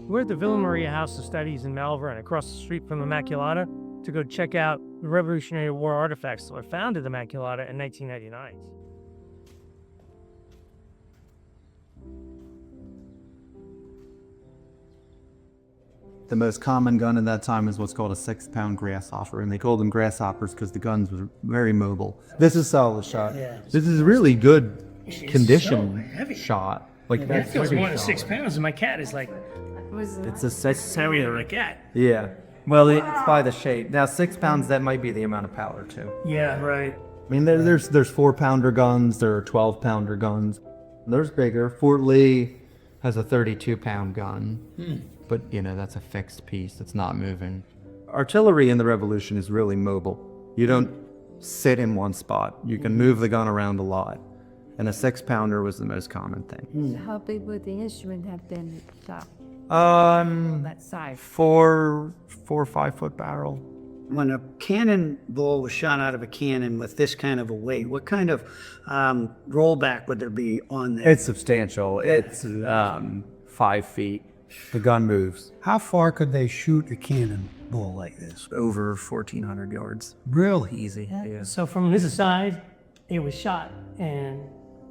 We're at the Villa Maria House of Studies in Malvern, across the street from Immaculata, to go check out the Revolutionary War artifacts that were found at Immaculata in 1999. The most common gun at that time is what's called a 6-pound grasshopper, and they called them grasshoppers because the guns were very mobile. This is solid shot. Yeah. This is really good condition so heavy. shot. Like That feels more than 6 pounds, and my cat is like, it's a 6. heavier than a cat. Yeah. Well, it's by the shape. Now 6 pounds, that might be the amount of powder too. Yeah, right. I mean, there's 4-pounder guns. There are 12-pounder guns. There's bigger. Fort Lee has a 32-pound gun. But, you know, that's a fixed piece. It's not moving. Artillery in the Revolution is really mobile. You don't sit in one spot. You can move the gun around a lot. And a 6-pounder was the most common thing. How big would the instrument have been shot? That size. 4 or 5 foot barrel. When a cannonball was shot out of a cannon with this kind of a weight, what kind of rollback would there be on there? It's substantial. It's 5 feet. The gun moves. How far could they shoot a cannonball like this? Over 1,400 yards. Really? Easy. Yeah. So from this side, it was shot and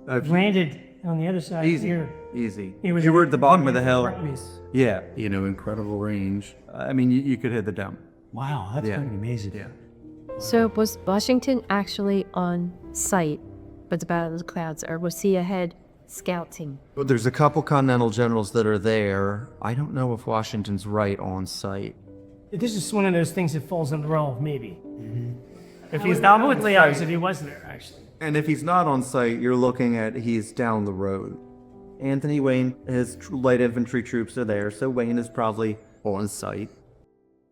landed on the other side Easy. here. Easy. It was You were at the bottom of the hill. Right. Yeah. You know, incredible range. I mean, you could hit the dome. Wow, that's Yeah. pretty amazing. Yeah. So was Washington actually on site with the Battle of the Clouds, or was he ahead scouting? Well, there's a couple Continental generals that are there. I don't know if Washington's right on site. This is one of those things that falls in the realm of maybe. If he's not with Leo, if he was there, actually. And if he's not on site, you're looking at he's down the road. Anthony Wayne, his light infantry troops are there, so Wayne is probably on site.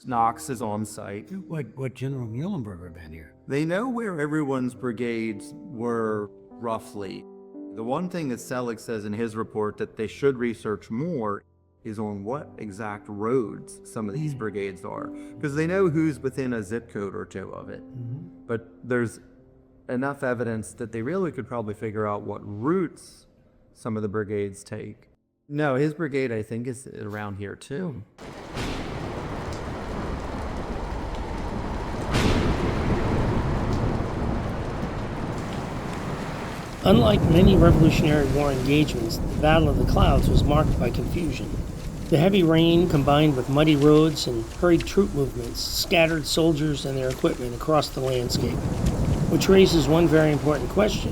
Knox is on site. What General Muhlenberger been here? They know where everyone's brigades were roughly. The one thing that Selig says in his report that they should research more is on what exact roads some of these brigades are. Because they know who's within a zip code or two of it. But there's enough evidence that they really could probably figure out what routes some of the brigades take. No, his brigade, I think, is around here too. Unlike many Revolutionary War engagements, the Battle of the Clouds was marked by confusion. The heavy rain, combined with muddy roads and hurried troop movements, scattered soldiers and their equipment across the landscape, which raises one very important question.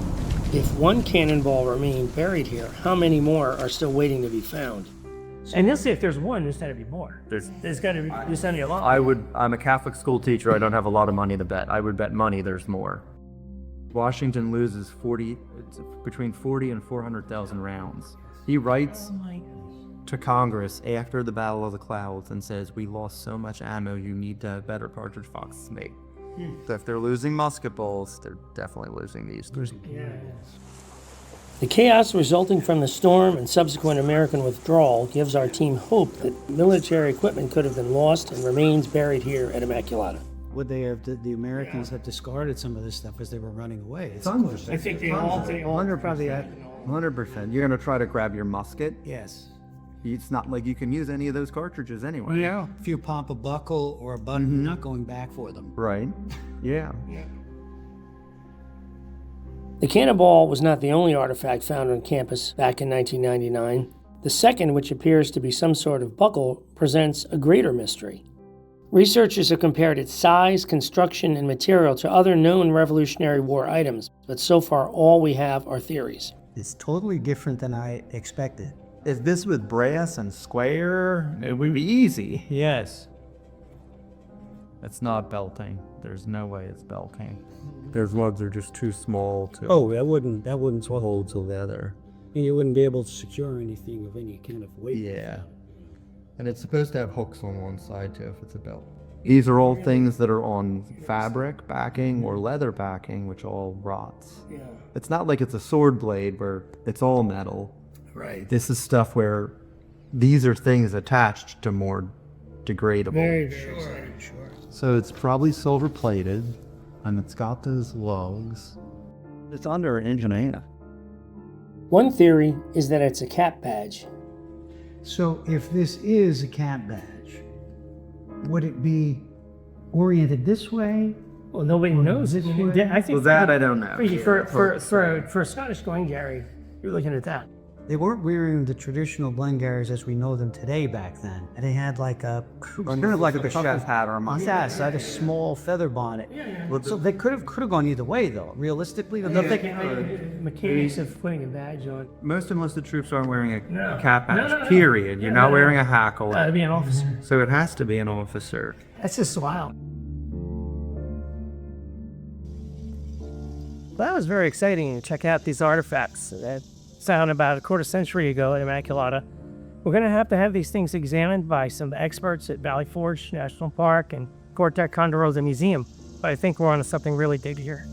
If one cannonball remained buried here, how many more are still waiting to be found? And they'll say if there's one, there's got to be more. There's got to be, there's got to be a lot. I'm a Catholic school teacher. I don't have a lot of money to bet. I would bet money there's more. Washington loses between 40 and 400,000 rounds. He writes to Congress after the Battle of the Clouds and says, "We lost so much ammo, you need to have better cartridge boxes made." So if they're losing musket balls, they're definitely losing these. The chaos resulting from the storm and subsequent American withdrawal gives our team hope that military equipment could have been lost and remains buried here at Immaculata. Would they have, the Americans have discarded some of this stuff as they were running away? It's I think they all 100%. You're going to try to grab your musket. Yes. It's not like you can use any of those cartridges anyway. Yeah. If you pop a buckle or a button, you're not going back for them. Right? Yeah. The cannonball was not the only artifact found on campus back in 1999. The second, which appears to be some sort of buckle, presents a greater mystery. Researchers have compared its size, construction, and material to other known Revolutionary War items, but so far all we have are theories. It's totally different than I expected. If this was brass and square, it would be easy. Yes. It's not belting. There's no way it's belting. There's ones that are just too small to That wouldn't hold together. you wouldn't be able to secure anything of any kind of weight. Yeah. And it's supposed to have hooks on one side too if it's a belt. These are all things that are on fabric backing or leather backing, which all rots. Yeah. It's not like it's a sword blade where it's all metal. Right. This is stuff where these are things attached to more degradable. Very exciting. Sure. So it's probably silver plated, and it's got those lugs. It's under an inch and a half. One theory is that it's a cap badge. So if this is a cat badge, would it be oriented this way? Well, nobody knows it. I think Well, that I don't know. for a Scottish Glengarry, you're looking at that. They weren't wearing the traditional Glengarries as we know them today back then. And they had like a Kind of like a chef hat or a mustache. yes, I had a small feather bonnet. So they could have gone either way though. Realistically, Mechanics of putting a badge on. Most enlisted troops aren't wearing a No. cap badge, No. period. You're not wearing a hackle. That'd be an officer. So it has to be an officer. That's just wild. Well, that was very exciting to check out these artifacts that found about a quarter century ago at Immaculata. We're going to have these things examined by some experts at Valley Forge National Park and Cortec Condorosa Museum. But I think we're on to something really big here.